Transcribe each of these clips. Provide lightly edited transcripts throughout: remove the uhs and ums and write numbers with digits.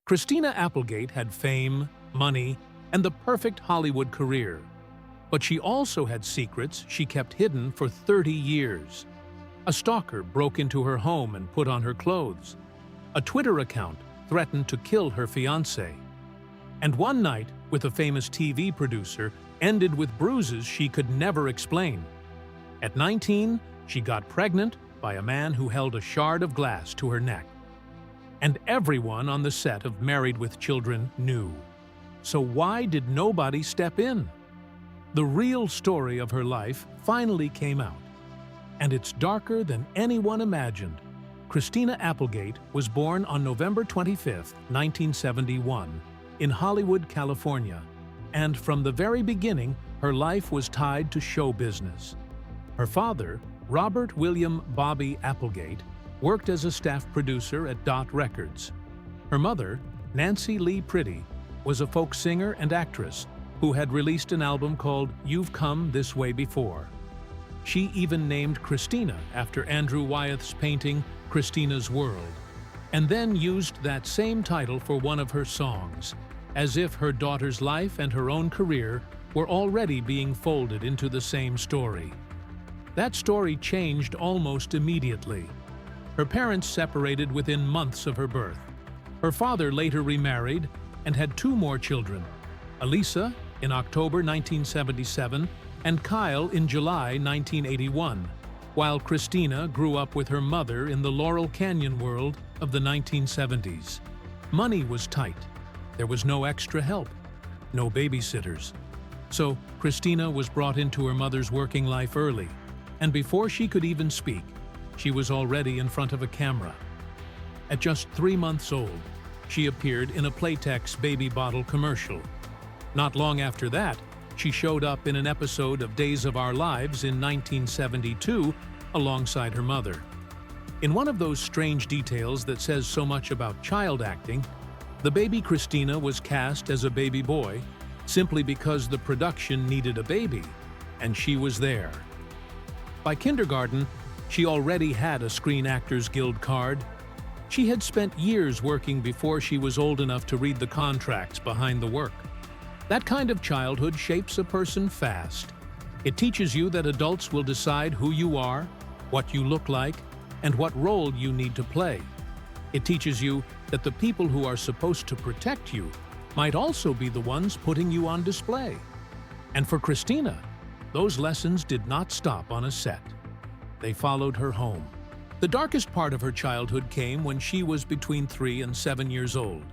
Christina Applegate had fame, money, and the perfect Hollywood career. But she also had secrets she kept hidden for 30 years. A stalker broke into her home and put on her clothes. A Twitter account threatened to kill her fiancé. And one night, with a famous TV producer, ended with bruises she could never explain. At 19, she got pregnant by a man who held a shard of glass to her neck. And everyone on the set of Married with Children knew. So why did nobody step in? The real story of her life finally came out. And it's darker than anyone imagined. Christina Applegate was born on November 25, 1971, in Hollywood, California. And from the very beginning, her life was tied to show business. Her father, Robert William Bobby Applegate, worked as a staff producer at Dot Records. Her mother, Nancy Lee Pretty, was a folk singer and actress who had released an album called You've Come This Way Before. She even named Christina after Andrew Wyeth's painting Christina's World, and then used that same title for one of her songs, as if her daughter's life and her own career were already being folded into the same story. That story changed almost immediately. Her parents separated within months of her birth. Her father later remarried and had 2 more children, Elisa in October 1977 and Kyle in July 1981, while Christina grew up with her mother in the Laurel Canyon world of the 1970s. Money was tight. There was no extra help, no babysitters. So Christina was brought into her mother's working life early, and before she could even speak, she was already in front of a camera. At just 3 months old, she appeared in a Playtex baby bottle commercial. Not long after that, she showed up in an episode of Days of Our Lives in 1972 alongside her mother. In one of those strange details that says so much about child acting, the baby Christina was cast as a baby boy simply because the production needed a baby, and she was there. By kindergarten, she already had a Screen Actors Guild card. She had spent years working before she was old enough to read the contracts behind the work. That kind of childhood shapes a person fast. It teaches you that adults will decide who you are, what you look like, and what role you need to play. It teaches you that the people who are supposed to protect you might also be the ones putting you on display. And for Christina, those lessons did not stop on a set. They followed her home. The darkest part of her childhood came when she was between 3 and 7 years old.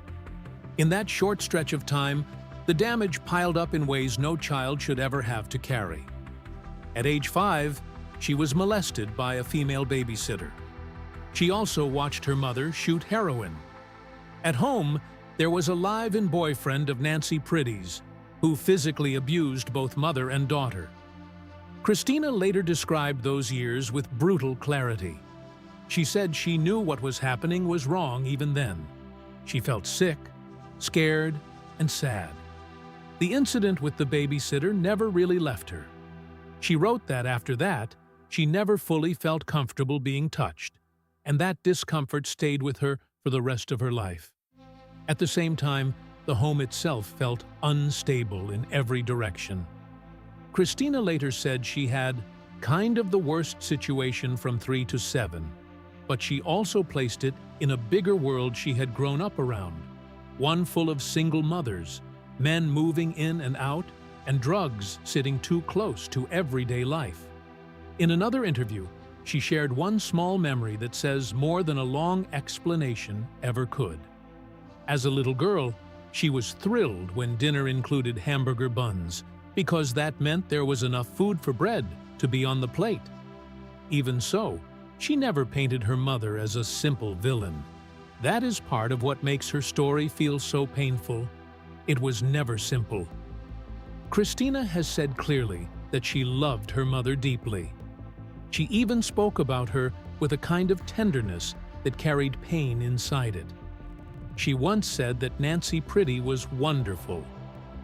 In that short stretch of time, the damage piled up in ways no child should ever have to carry. At age 5, she was molested by a female babysitter. She also watched her mother shoot heroin. At home, there was a live-in boyfriend of Nancy Pretty's, who physically abused both mother and daughter. Christina later described those years with brutal clarity. She said she knew what was happening was wrong even then. She felt sick, scared, and sad. The incident with the babysitter never really left her. She wrote that after that, she never fully felt comfortable being touched, and that discomfort stayed with her for the rest of her life. At the same time, the home itself felt unstable in every direction. Christina later said she had kind of the worst situation from 3 to 7, but she also placed it in a bigger world she had grown up around, one full of single mothers, men moving in and out, and drugs sitting too close to everyday life. In another interview, she shared one small memory that says more than a long explanation ever could. As a little girl, she was thrilled when dinner included hamburger buns, because that meant there was enough food for bread to be on the plate. Even so, she never painted her mother as a simple villain. That is part of what makes her story feel so painful. It was never simple. Christina has said clearly that she loved her mother deeply. She even spoke about her with a kind of tenderness that carried pain inside it. She once said that Nancy Pretty was wonderful,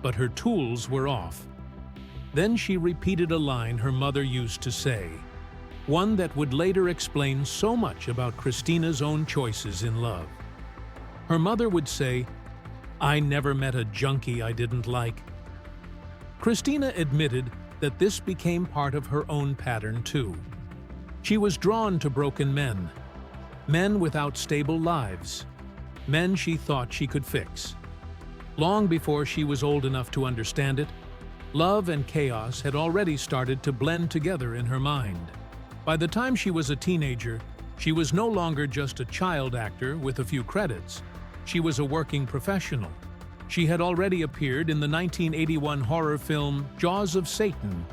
but her tools were off. Then she repeated a line her mother used to say, one that would later explain so much about Christina's own choices in love. Her mother would say, I never met a junkie I didn't like. Christina admitted that this became part of her own pattern too. She was drawn to broken men, men without stable lives, men she thought she could fix. Long before she was old enough to understand it, love and chaos had already started to blend together in her mind. By the time she was a teenager, she was no longer just a child actor with a few credits. She was a working professional. She had already appeared in the 1981 horror film Jaws of Satan,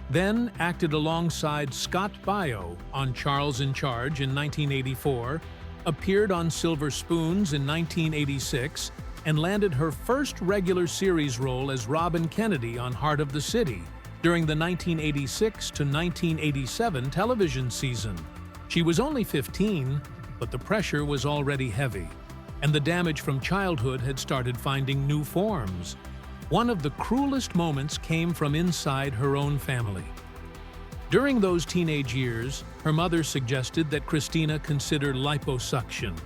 then acted alongside Scott Baio on Charles in Charge in 1984, appeared on Silver Spoons in 1986, and landed her first regular series role as Robin Kennedy on Heart of the City during the 1986 to 1987 television season. She was only 15, but the pressure was already heavy, and the damage from childhood had started finding new forms. One of the cruelest moments came from inside her own family. During those teenage years, her mother suggested that Christina consider liposuction.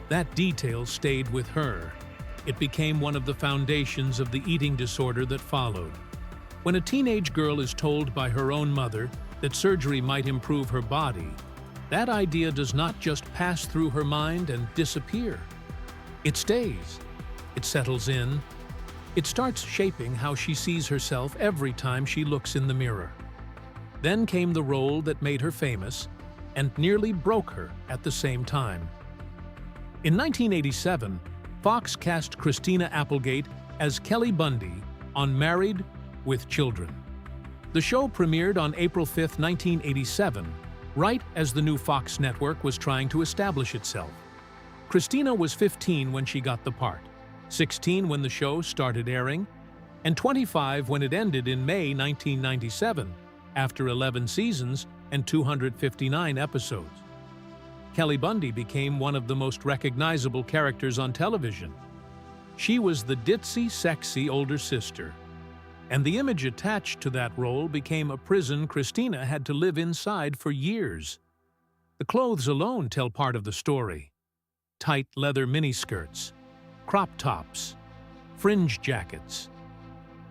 That detail stayed with her. It became one of the foundations of the eating disorder that followed. When a teenage girl is told by her own mother that surgery might improve her body, that idea does not just pass through her mind and disappear. It stays. It settles in. It starts shaping how she sees herself every time she looks in the mirror. Then came the role that made her famous and nearly broke her at the same time. In 1987, Fox cast Christina Applegate as Kelly Bundy on Married with Children. The show premiered on April 5, 1987, right as the new Fox network was trying to establish itself. Christina was 15 when she got the part, 16 when the show started airing, and 25 when it ended in May 1997, after 11 seasons and 259 episodes. Kelly Bundy became one of the most recognizable characters on television. She was the ditzy, sexy older sister, and the image attached to that role became a prison Christina had to live inside for years. The clothes alone tell part of the story. Tight leather miniskirts, crop tops, fringe jackets,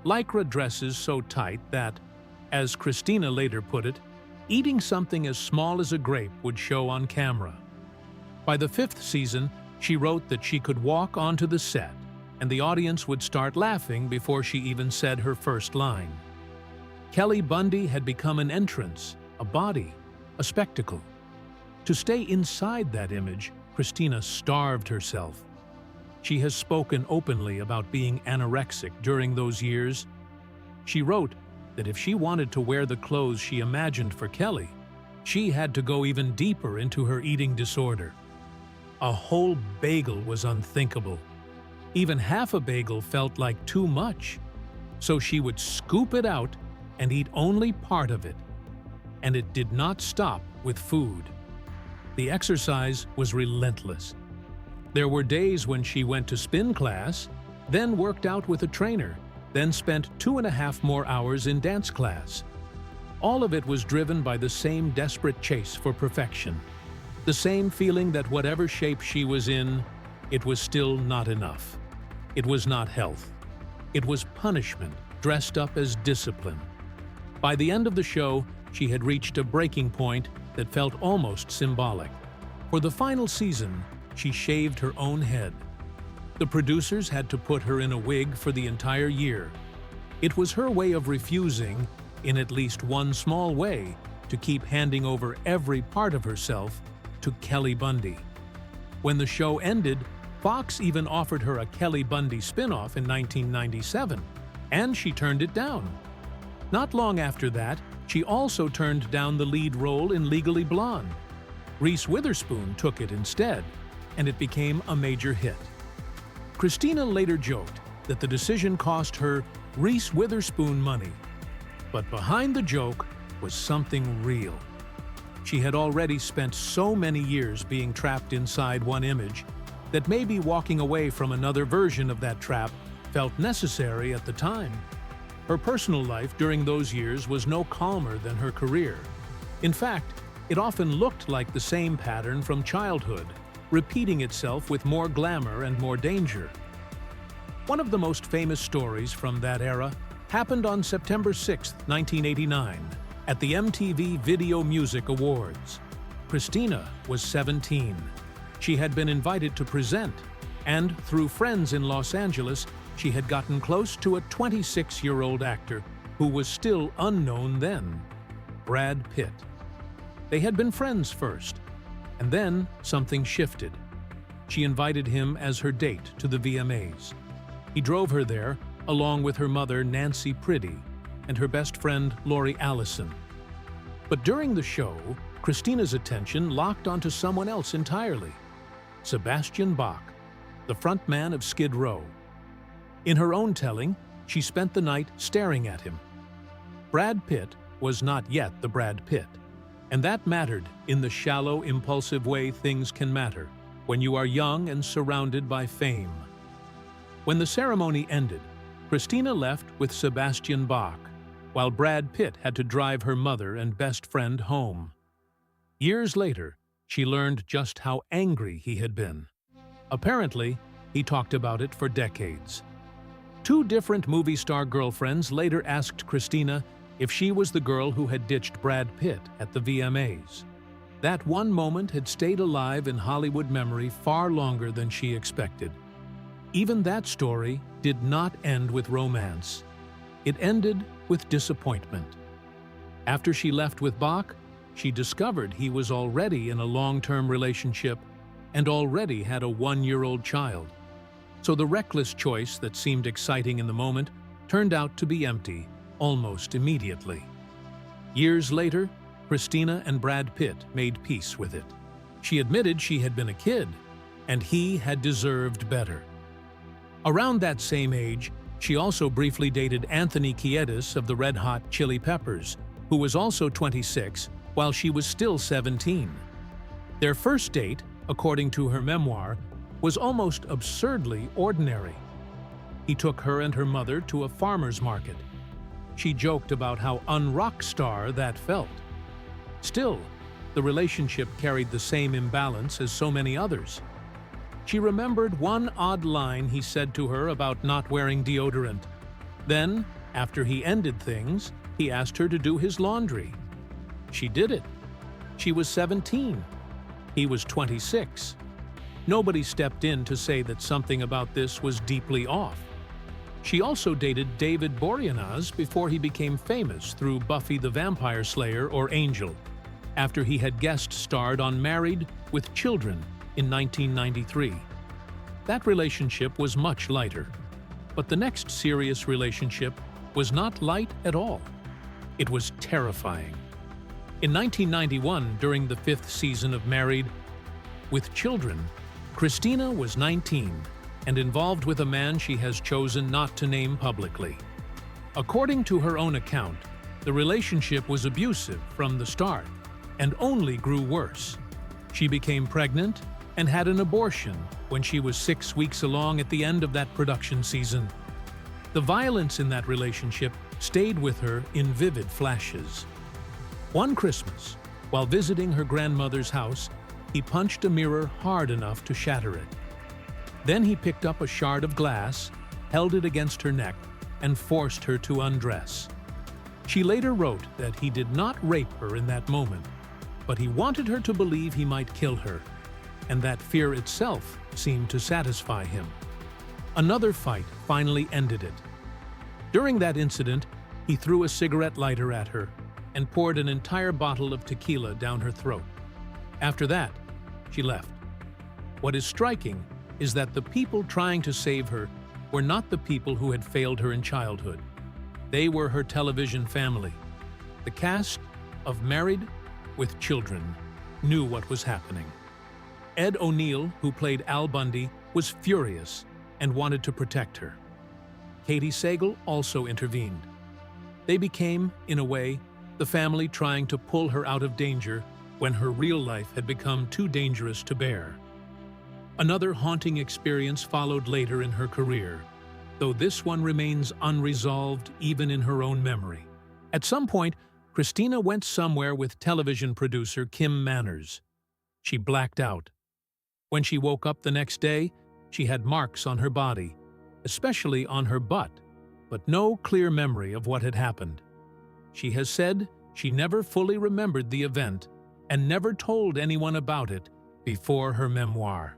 lycra dresses so tight that, as Christina later put it, eating something as small as a grape would show on camera. By the 5th season, she wrote that she could walk onto the set and the audience would start laughing before she even said her first line. Kelly Bundy had become an entrance, a body, a spectacle. To stay inside that image, Christina starved herself. She has spoken openly about being anorexic during those years. She wrote that if she wanted to wear the clothes she imagined for Kelly, she had to go even deeper into her eating disorder. A whole bagel was unthinkable. Even half a bagel felt like too much, so she would scoop it out and eat only part of it. And it did not stop with food. The exercise was relentless. There were days when she went to spin class, then worked out with a trainer, then spent 2.5 more hours in dance class. All of it was driven by the same desperate chase for perfection. The same feeling that whatever shape she was in, it was still not enough. It was not health. It was punishment dressed up as discipline. By the end of the show, she had reached a breaking point that felt almost symbolic. For the final season, she shaved her own head. The producers had to put her in a wig for the entire year. It was her way of refusing, in at least one small way, to keep handing over every part of herself to Kelly Bundy. When the show ended, Fox even offered her a Kelly Bundy spin-off in 1997, and she turned it down. Not long after that, she also turned down the lead role in Legally Blonde. Reese Witherspoon took it instead, and it became a major hit. Christina later joked that the decision cost her Reese Witherspoon money, but behind the joke was something real. She had already spent so many years being trapped inside one image that maybe walking away from another version of that trap felt necessary at the time. Her personal life during those years was no calmer than her career. In fact, it often looked like the same pattern from childhood, repeating itself with more glamour and more danger. One of the most famous stories from that era happened on September 6, 1989, at the MTV Video Music Awards. Christina was 17. She had been invited to present, and through friends in Los Angeles, she had gotten close to a 26-year-old actor who was still unknown then, Brad Pitt. They had been friends first, and then something shifted. She invited him as her date to the VMAs. He drove her there, along with her mother, Nancy Priddy, and her best friend, Lori Allison. But during the show, Christina's attention locked onto someone else entirely, Sebastian Bach, the frontman of Skid Row. In her own telling, she spent the night staring at him. Brad Pitt was not yet the Brad Pitt, and that mattered in the shallow, impulsive way things can matter when you are young and surrounded by fame. When the ceremony ended, Christina left with Sebastian Bach, while Brad Pitt had to drive her mother and best friend home. Years later, she learned just how angry he had been. Apparently, he talked about it for decades. Two different movie star girlfriends later asked Christina if she was the girl who had ditched Brad Pitt at the VMAs. That one moment had stayed alive in Hollywood memory far longer than she expected. Even that story did not end with romance. It ended with disappointment. After she left with Bach, she discovered he was already in a long-term relationship and already had a 1-year-old child. So the reckless choice that seemed exciting in the moment turned out to be empty almost immediately. Years later, Christina and Brad Pitt made peace with it. She admitted she had been a kid, and he had deserved better. Around that same age, she also briefly dated Anthony Kiedis of the Red Hot Chili Peppers, who was also 26 while she was still 17. Their first date, according to her memoir, was almost absurdly ordinary. He took her and her mother to a farmer's market. She joked about how un-rock star that felt. Still, the relationship carried the same imbalance as so many others. She remembered one odd line he said to her about not wearing deodorant. Then, after he ended things, he asked her to do his laundry. She did it. She was 17. He was 26. Nobody stepped in to say that something about this was deeply off. She also dated David Boreanaz before he became famous through Buffy the Vampire Slayer or Angel, after he had guest-starred on Married with Children in 1993. That relationship was much lighter, but the next serious relationship was not light at all. It was terrifying. In 1991, during the 5th season of Married with Children, Christina was 19 and involved with a man she has chosen not to name publicly. According to her own account, the relationship was abusive from the start and only grew worse. She became pregnant and had an abortion when she was 6 weeks along at the end of that production season. The violence in that relationship stayed with her in vivid flashes. One Christmas, while visiting her grandmother's house, he punched a mirror hard enough to shatter it. Then he picked up a shard of glass, held it against her neck, and forced her to undress. She later wrote that he did not rape her in that moment, but he wanted her to believe he might kill her, and that fear itself seemed to satisfy him. Another fight finally ended it. During that incident, he threw a cigarette lighter at her and poured an entire bottle of tequila down her throat. After that, she left. What is striking is that the people trying to save her were not the people who had failed her in childhood. They were her television family. The cast of Married with Children knew what was happening. Ed O'Neill, who played Al Bundy, was furious and wanted to protect her. Katie Sagal also intervened. They became, in a way, the family trying to pull her out of danger when her real life had become too dangerous to bear. Another haunting experience followed later in her career, though this one remains unresolved even in her own memory. At some point, Christina went somewhere with television producer Kim Manners. She blacked out. When she woke up the next day, she had marks on her body, especially on her butt, but no clear memory of what had happened. She has said she never fully remembered the event and never told anyone about it before her memoir.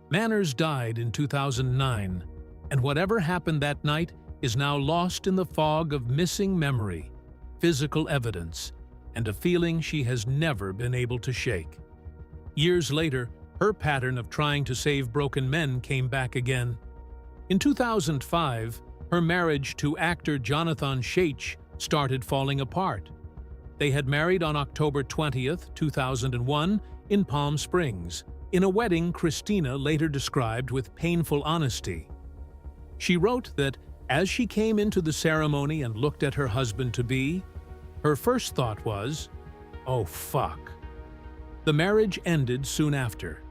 Manners died in 2009, and whatever happened that night is now lost in the fog of missing memory, physical evidence, and a feeling she has never been able to shake. Years later, her pattern of trying to save broken men came back again. In 2005, her marriage to actor Jonathan Shaich started falling apart. They had married on October 20th, 2001, in Palm Springs, in a wedding Christina later described with painful honesty. She wrote that as she came into the ceremony and looked at her husband-to-be, her first thought was, "Oh, fuck." The marriage ended soon after.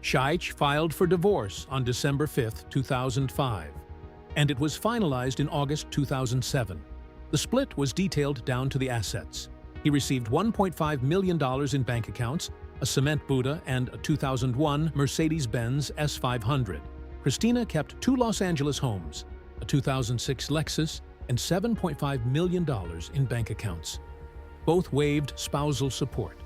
Shaich filed for divorce on December 5, 2005, and it was finalized in August 2007. The split was detailed down to the assets. He received $1.5 million in bank accounts, a cement Buddha, and a 2001 Mercedes-Benz S500. Christina kept 2 Los Angeles homes, a 2006 Lexus, and $7.5 million in bank accounts. Both waived spousal support.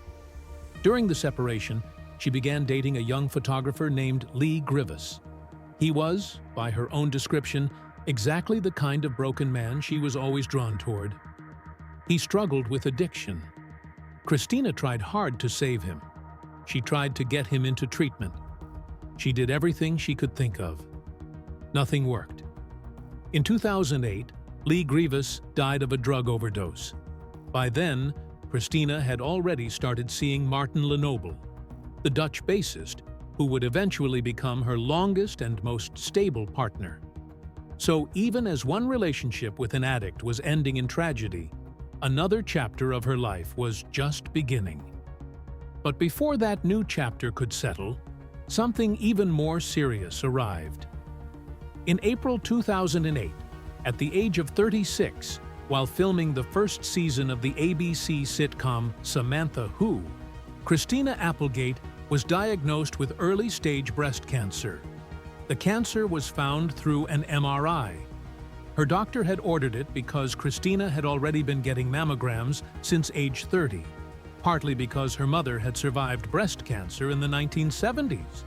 During the separation, she began dating a young photographer named Lee Grievous. He was, by her own description, exactly the kind of broken man she was always drawn toward. He struggled with addiction. Christina tried hard to save him. She tried to get him into treatment. She did everything she could think of. Nothing worked. In 2008, Lee Grievous died of a drug overdose. By then, Christina had already started seeing Martin Lenoble, the Dutch bassist, who would eventually become her longest and most stable partner. So even as one relationship with an addict was ending in tragedy, another chapter of her life was just beginning. But before that new chapter could settle, something even more serious arrived. In April 2008, at the age of 36, while filming the first season of the ABC sitcom Samantha Who, Christina Applegate was diagnosed with early-stage breast cancer. The cancer was found through an MRI. Her doctor had ordered it because Christina had already been getting mammograms since age 30, partly because her mother had survived breast cancer in the 1970s.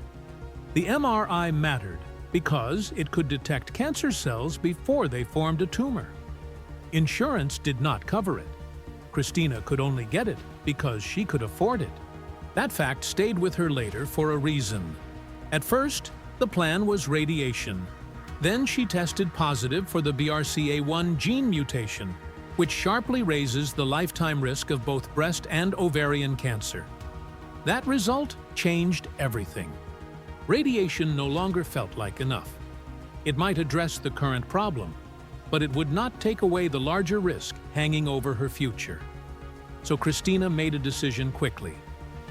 The MRI mattered because it could detect cancer cells before they formed a tumor. Insurance did not cover it. Christina could only get it because she could afford it. That fact stayed with her later for a reason. At first, the plan was radiation. Then she tested positive for the BRCA1 gene mutation, which sharply raises the lifetime risk of both breast and ovarian cancer. That result changed everything. Radiation no longer felt like enough. It might address the current problem, but it would not take away the larger risk hanging over her future. So Christina made a decision quickly.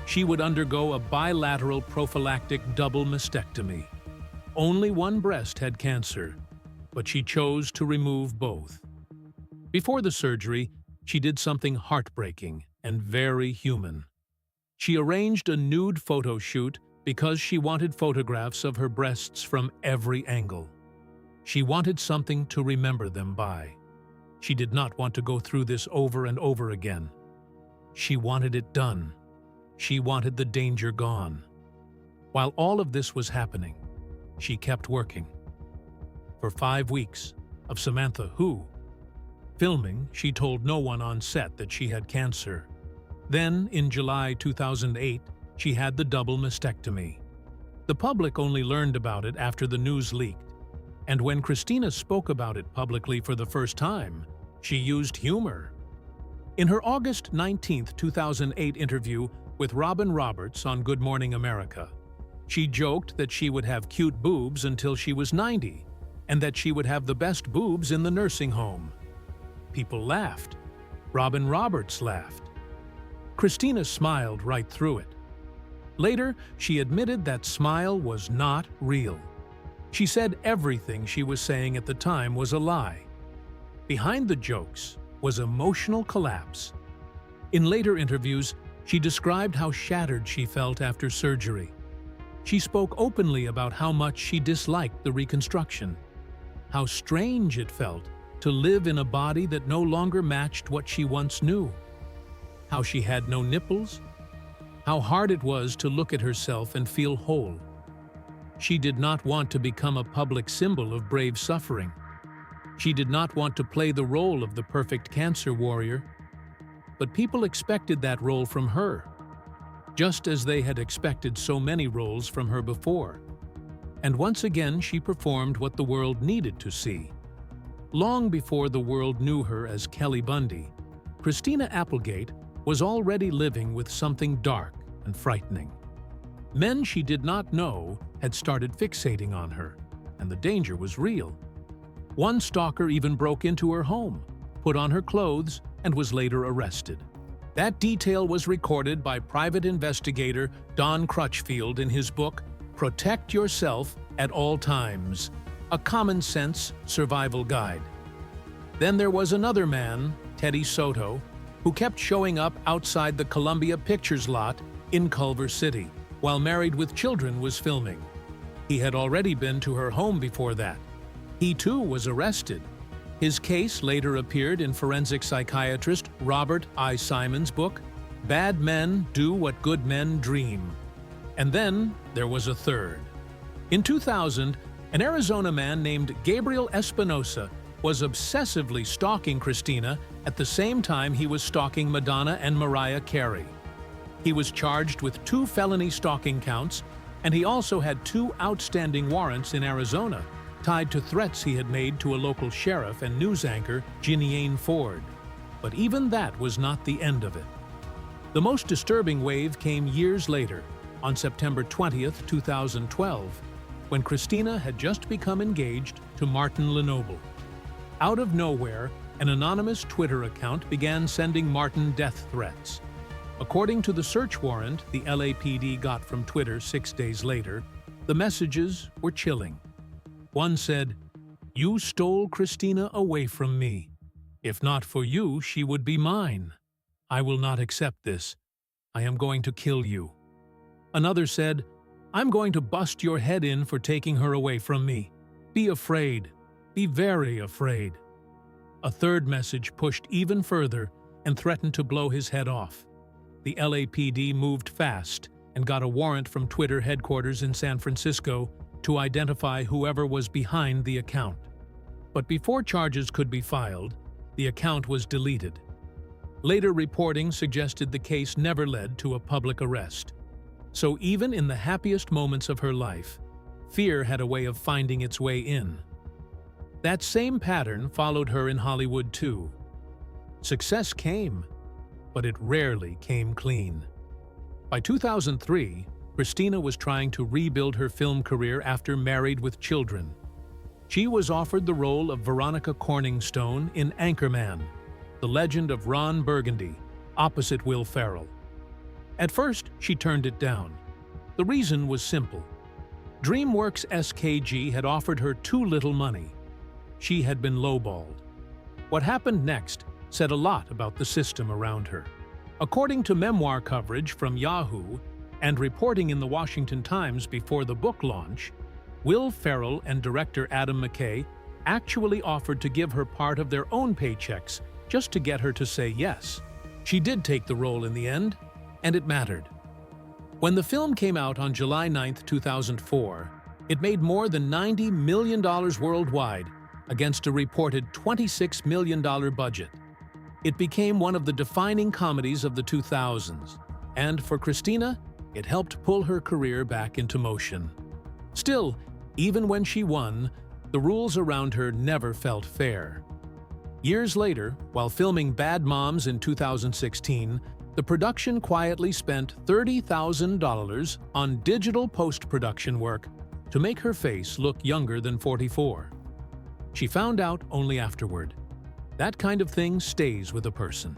She would undergo a bilateral prophylactic double mastectomy. Only one breast had cancer, but she chose to remove both. Before the surgery, she did something heartbreaking and very human. She arranged a nude photo shoot because she wanted photographs of her breasts from every angle. She wanted something to remember them by. She did not want to go through this over and over again. She wanted it done. She wanted the danger gone. While all of this was happening, she kept working. For 5 weeks of Samantha Who filming, she told no one on set that she had cancer. Then, in July 2008, she had the double mastectomy. The public only learned about it after the news leaked, and when Christina spoke about it publicly for the first time, she used humor. In her August 19, 2008 interview with Robin Roberts on Good Morning America, she joked that she would have cute boobs until she was 90, and that she would have the best boobs in the nursing home. People laughed. Robin Roberts laughed. Christina smiled right through it. Later, she admitted that smile was not real. She said everything she was saying at the time was a lie. Behind the jokes was emotional collapse. In later interviews, she described how shattered she felt after surgery. She spoke openly about how much she disliked the reconstruction. How strange it felt to live in a body that no longer matched what she once knew. How she had no nipples. How hard it was to look at herself and feel whole. She did not want to become a public symbol of brave suffering. She did not want to play the role of the perfect cancer warrior. But people expected that role from her, just as they had expected so many roles from her before. And once again she performed what the world needed to see. Long before the world knew her as Kelly Bundy, Christina Applegate was already living with something dark and frightening. Men she did not know had started fixating on her, and the danger was real. One stalker even broke into her home, put on her clothes, and was later arrested. That detail was recorded by private investigator Don Crutchfield in his book, Protect Yourself at All Times, a common-sense survival guide. Then there was another man, Teddy Soto, who kept showing up outside the Columbia Pictures lot in Culver City, while Married with Children was filming. He had already been to her home before that. He too was arrested. His case later appeared in forensic psychiatrist Robert I. Simon's book, Bad Men Do What Good Men Dream. And then there was a third. In 2000, an Arizona man named Gabriel Espinosa was obsessively stalking Christina at the same time he was stalking Madonna and Mariah Carey. He was charged with 2 felony stalking counts, and he also had 2 outstanding warrants in Arizona, tied to threats he had made to a local sheriff and news anchor, Jeannie Ford. But even that was not the end of it. The most disturbing wave came years later, on September 20th, 2012, when Christina had just become engaged to Martin Lenoble. Out of nowhere, an anonymous Twitter account began sending Martin death threats. According to the search warrant the LAPD got from Twitter 6 days later, the messages were chilling. One said, "You stole Christina away from me. If not for you, she would be mine. I will not accept this. I am going to kill you." Another said, "I'm going to bust your head in for taking her away from me. Be afraid. Be very afraid." A third message pushed even further and threatened to blow his head off. The LAPD moved fast and got a warrant from Twitter headquarters in San Francisco to identify whoever was behind the account. But before charges could be filed, the account was deleted. Later reporting suggested the case never led to a public arrest. So even in the happiest moments of her life, fear had a way of finding its way in. That same pattern followed her in Hollywood too. Success came, but it rarely came clean. By 2003, Christina was trying to rebuild her film career after Married with Children. She was offered the role of Veronica Corningstone in Anchorman, The Legend of Ron Burgundy, opposite Will Ferrell. At first, she turned it down. The reason was simple. DreamWorks SKG had offered her too little money. She had been lowballed. What happened next said a lot about the system around her. According to memoir coverage from Yahoo and reporting in the Washington Times before the book launch, Will Ferrell and director Adam McKay actually offered to give her part of their own paychecks just to get her to say yes. She did take the role in the end, and it mattered. When the film came out on July 9, 2004, it made more than $90 million worldwide against a reported $26 million budget. It became one of the defining comedies of the 2000s, and for Christina, it helped pull her career back into motion. Still, even when she won, the rules around her never felt fair. Years later, while filming Bad Moms in 2016, the production quietly spent $30,000 on digital post-production work to make her face look younger than 44. She found out only afterward. That kind of thing stays with a person.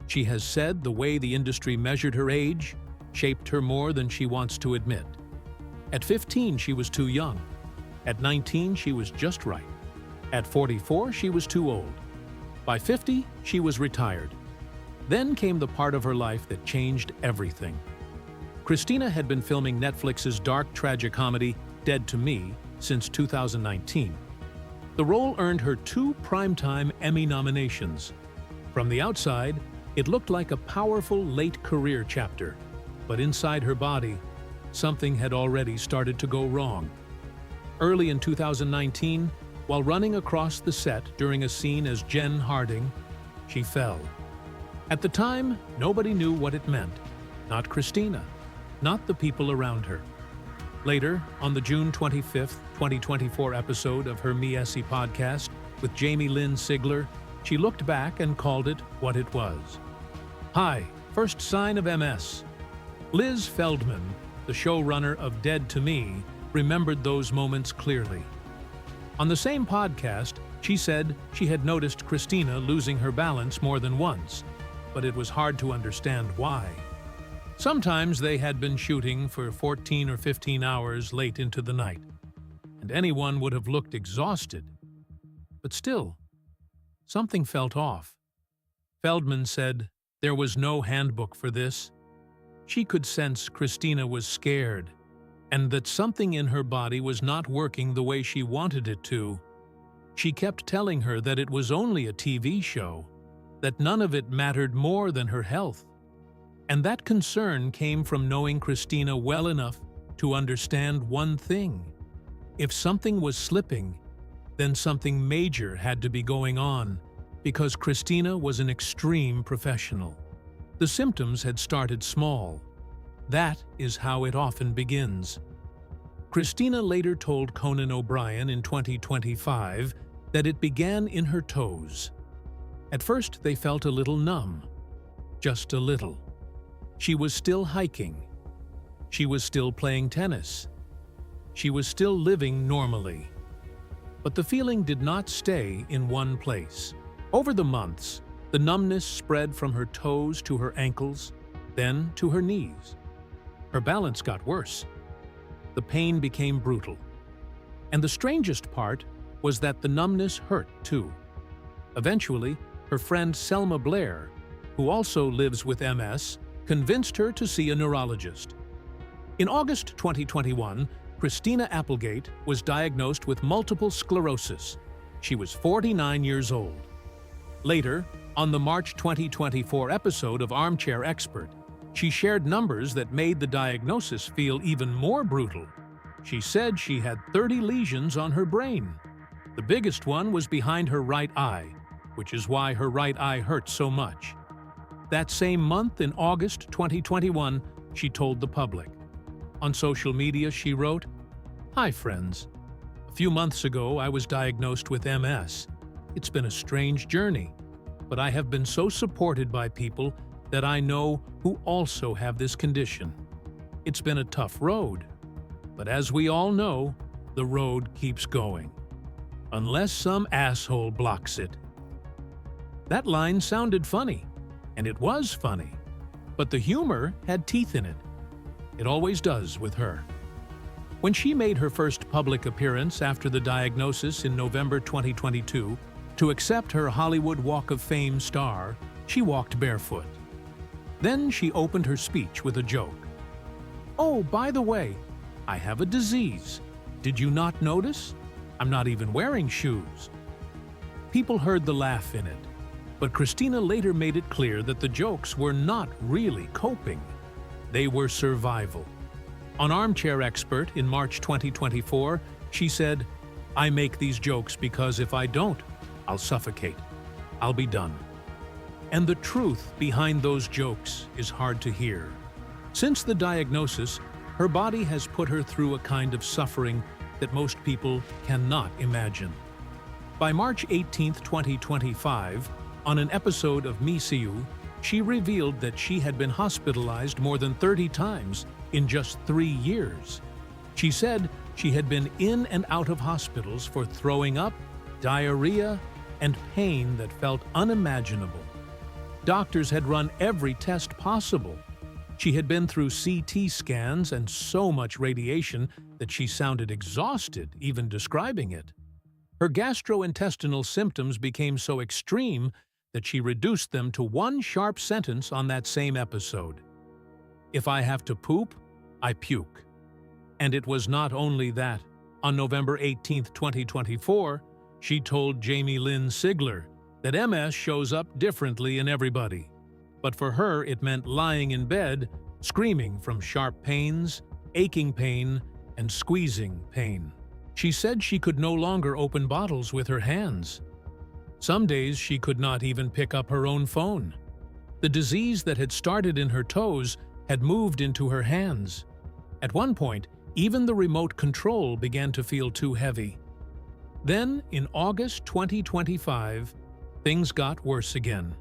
She has said the way the industry measured her age shaped her more than she wants to admit. At 15, she was too young. At 19, she was just right. At 44, she was too old. By 50, she was retired. Then came the part of her life that changed everything. Christina had been filming Netflix's dark tragicomedy Dead to Me since 2019. The role earned her 2 Primetime Emmy nominations. From the outside, it looked like a powerful late career chapter, but inside her body, something had already started to go wrong. Early in 2019, while running across the set during a scene as Jen Harding, she fell. At the time, nobody knew what it meant. Not Christina, not the people around her. Later, on the June 25, 2024 episode of her Me Essie podcast with Jamie Lynn Sigler, she looked back and called it what it was. Hi, first sign of MS. Liz Feldman, the showrunner of Dead to Me, remembered those moments clearly. On the same podcast, she said she had noticed Christina losing her balance more than once, but it was hard to understand why. Sometimes they had been shooting for 14 or 15 hours late into the night, and anyone would have looked exhausted. But still, something felt off. Feldman said there was no handbook for this. She could sense Christina was scared, and that something in her body was not working the way she wanted it to. She kept telling her that it was only a TV show, that none of it mattered more than her health. And that concern came from knowing Christina well enough to understand one thing. If something was slipping, then something major had to be going on, because Christina was an extreme professional. The symptoms had started small. That is how it often begins. Christina later told Conan O'Brien in 2025 that it began in her toes. At first, they felt a little numb. Just a little. She was still hiking. She was still playing tennis. She was still living normally. But the feeling did not stay in one place. Over the months, the numbness spread from her toes to her ankles, then to her knees. Her balance got worse. The pain became brutal. And the strangest part was that the numbness hurt too. Eventually, her friend Selma Blair, who also lives with MS, convinced her to see a neurologist. In August 2021, Christina Applegate was diagnosed with multiple sclerosis. She was 49 years old. Later, on the March 2024 episode of Armchair Expert, she shared numbers that made the diagnosis feel even more brutal. She said she had 30 lesions on her brain. The biggest one was behind her right eye, which is why her right eye hurt so much. That same month, in August 2021, she told the public. On social media, she wrote, "Hi, friends. A few months ago, I was diagnosed with MS. It's been a strange journey, but I have been so supported by people that I know who also have this condition. It's been a tough road, but as we all know, the road keeps going. Unless some asshole blocks it." That line sounded funny. And it was funny, but the humor had teeth in it. It always does with her. When she made her first public appearance after the diagnosis in November 2022 to accept her Hollywood Walk of Fame star, she walked barefoot. Then she opened her speech with a joke. "Oh, by the way, I have a disease. Did you not notice? I'm not even wearing shoes." People heard the laugh in it. But Christina later made it clear that the jokes were not really coping. They were survival. On Armchair Expert in March 2024, she said, "I make these jokes because if I don't, I'll suffocate. I'll be done." And the truth behind those jokes is hard to hear. Since the diagnosis, her body has put her through a kind of suffering that most people cannot imagine. By March 18, 2025, on an episode of Me See You, she revealed that she had been hospitalized more than 30 times in just 3 years. She said she had been in and out of hospitals for throwing up, diarrhea, and pain that felt unimaginable. Doctors had run every test possible. She had been through CT scans and so much radiation that she sounded exhausted even describing it. Her gastrointestinal symptoms became so extreme that she reduced them to one sharp sentence on that same episode. "If I have to poop, I puke." And it was not only that. On November 18, 2024, She told Jamie Lynn Sigler that MS shows up differently in everybody, but for her it meant lying in bed, screaming from sharp pains, aching pain, and squeezing pain. She said she could no longer open bottles with her hands. Some days she could not even pick up her own phone. The disease that had started in her toes had moved into her hands. At one point, even the remote control began to feel too heavy. Then, in August 2025, things got worse again.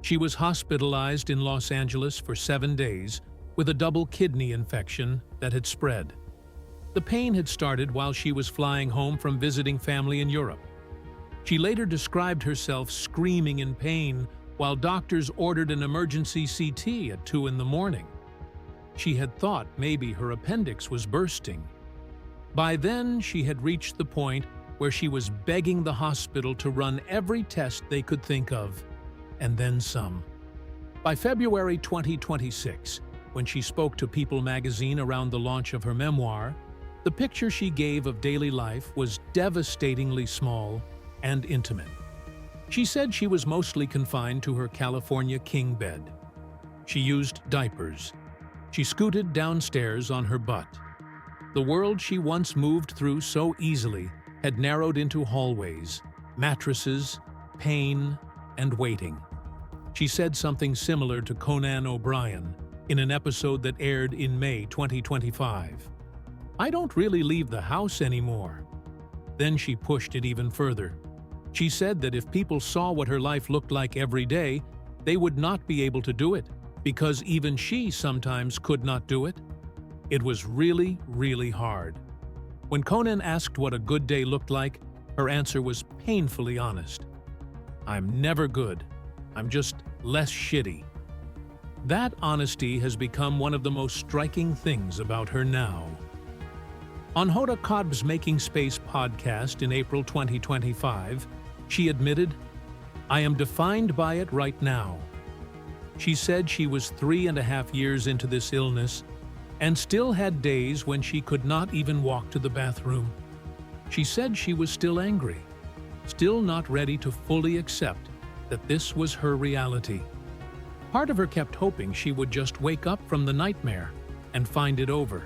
She was hospitalized in Los Angeles for 7 days with a double kidney infection that had spread. The pain had started while she was flying home from visiting family in Europe. She later described herself screaming in pain while doctors ordered an emergency CT at 2 in the morning. She had thought maybe her appendix was bursting. By then, she had reached the point where she was begging the hospital to run every test they could think of, and then some. By February 2026, when she spoke to People magazine around the launch of her memoir, the picture she gave of daily life was devastatingly small and intimate. She said she was mostly confined to her California king bed. She used diapers. She scooted downstairs on her butt. The world she once moved through so easily had narrowed into hallways, mattresses, pain, and waiting. She said something similar to Conan O'Brien in an episode that aired in May 2025. "I don't really leave the house anymore." Then she pushed it even further. She said that if people saw what her life looked like every day, they would not be able to do it, because even she sometimes could not do it. It was really, really hard. When Conan asked what a good day looked like, her answer was painfully honest. "I'm never good. I'm just less shitty." That honesty has become one of the most striking things about her now. On Hoda Kotb's Making Space podcast in April 2025, she admitted, "I am defined by it right now." She said she was 3.5 years into this illness and still had days when she could not even walk to the bathroom. She said she was still angry, still not ready to fully accept that this was her reality. Part of her kept hoping she would just wake up from the nightmare and find it over.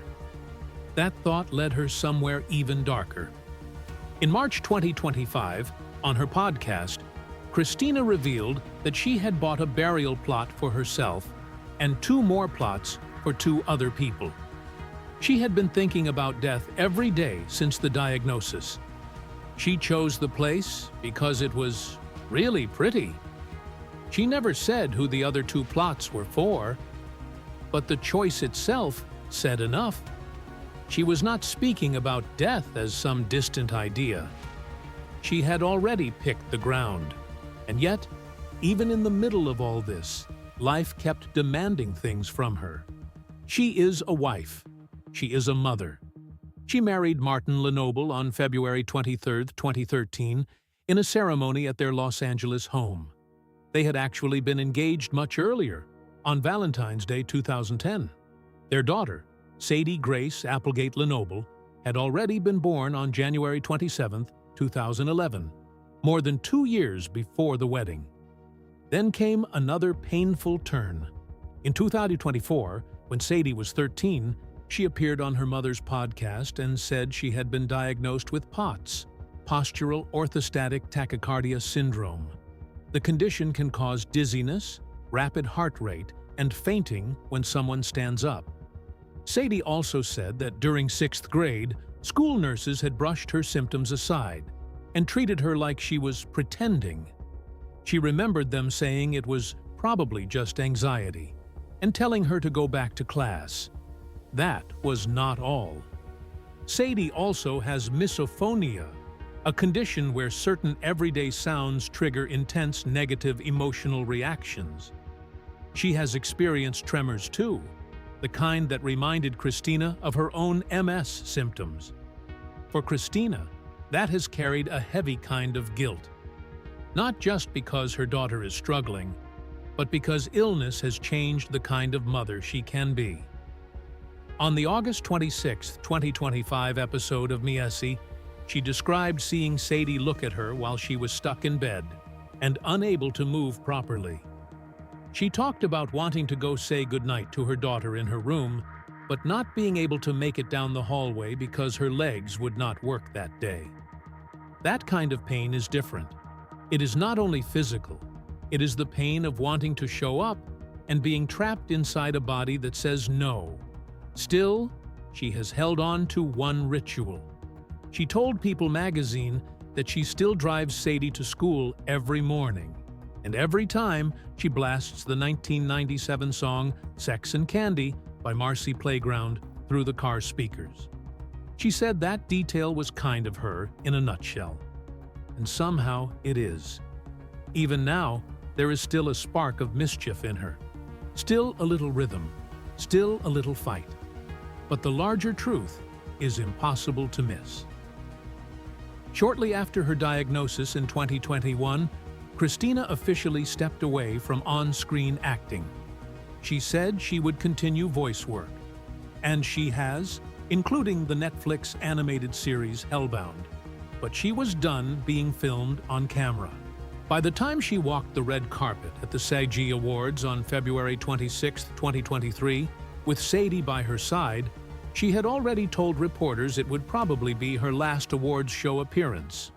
That thought led her somewhere even darker. In March 2025, on her podcast, Christina revealed that she had bought a burial plot for herself and 2 more plots for 2 other people. She had been thinking about death every day since the diagnosis. She chose the place because it was really pretty. She never said who the other 2 plots were for, but the choice itself said enough. She was not speaking about death as some distant idea. She had already picked the ground. And yet, even in the middle of all this, life kept demanding things from her. She is a wife. She is a mother. She married Martin Lenoble on February 23, 2013, in a ceremony at their Los Angeles home. They had actually been engaged much earlier, on Valentine's Day 2010. Their daughter, Sadie Grace Applegate Lenoble, had already been born on January 27, 2011, more than 2 years before the wedding. Then came another painful turn. In 2024, when Sadie was 13, she appeared on her mother's podcast and said she had been diagnosed with POTS, postural orthostatic tachycardia syndrome. The condition can cause dizziness, rapid heart rate, and fainting when someone stands up. Sadie also said that during 6th grade, school nurses had brushed her symptoms aside and treated her like she was pretending. She remembered them saying it was probably just anxiety and telling her to go back to class. That was not all. Sadie also has misophonia, a condition where certain everyday sounds trigger intense negative emotional reactions. She has experienced tremors too, the kind that reminded Christina of her own MS symptoms. For Christina, that has carried a heavy kind of guilt. Not just because her daughter is struggling, but because illness has changed the kind of mother she can be. On the August 26, 2025 episode of Miesi, She described seeing Sadie look at her while she was stuck in bed and unable to move properly. She talked about wanting to go say goodnight to her daughter in her room, but not being able to make it down the hallway because her legs would not work that day. That kind of pain is different. It is not only physical, it is the pain of wanting to show up and being trapped inside a body that says no. Still, she has held on to one ritual. She told People magazine that she still drives Sadie to school every morning, and every time she blasts the 1997 song Sex and Candy by Marcy Playground through the car speakers. She said that detail was kind of her in a nutshell. And somehow it is. Even now, there is still a spark of mischief in her. Still a little rhythm. Still a little fight. But the larger truth is impossible to miss. Shortly after her diagnosis in 2021, Christina officially stepped away from on-screen acting. She said she would continue voice work. And she has, including the Netflix animated series Hellbound. But she was done being filmed on camera. By the time she walked the red carpet at the SAG Awards on February 26, 2023, with Sadie by her side, she had already told reporters it would probably be her last awards show appearance.